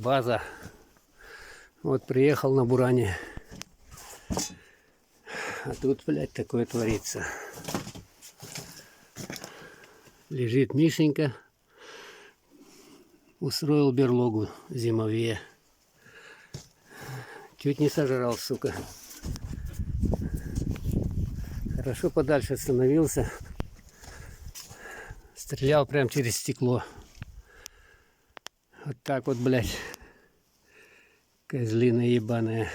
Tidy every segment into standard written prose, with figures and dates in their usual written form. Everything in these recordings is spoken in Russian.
база. Вот приехал на буране. А тут, блядь, такое творится. Лежит Мишенька. Устроил берлогу зимовье. Чуть не сожрал, сука. Хорошо подальше остановился. Стрелял прям через стекло. Вот так вот, блядь. Козлина ебаная.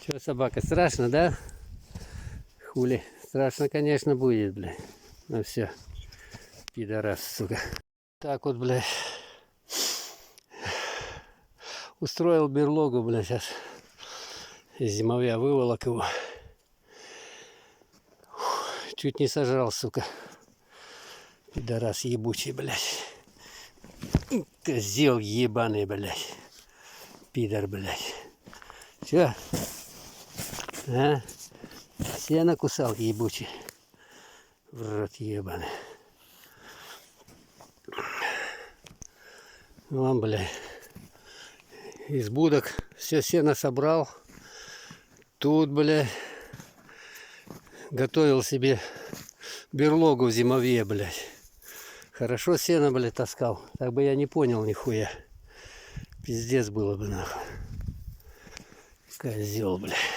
Че, собака, страшно, да? Хули. Страшно, конечно, будет, блядь. Ну все. Пидорас, сука. Так вот, блядь. Устроил берлогу, блядь, сейчас. Из зимовья выволок его. Чуть не сожрал, сука. Пидорас ебучий, блядь. Козел ебаный, блядь. Пидор, блядь. Че? А? Сено кусал ебучий. В рот ебаный. Вон, блядь. Из будок все сено собрал. Тут, блядь, готовил себе берлогу в зимовье, блядь. Хорошо сено, блядь, таскал. Так бы я не понял нихуя. Пиздец было бы, нахуй. Козел, блядь.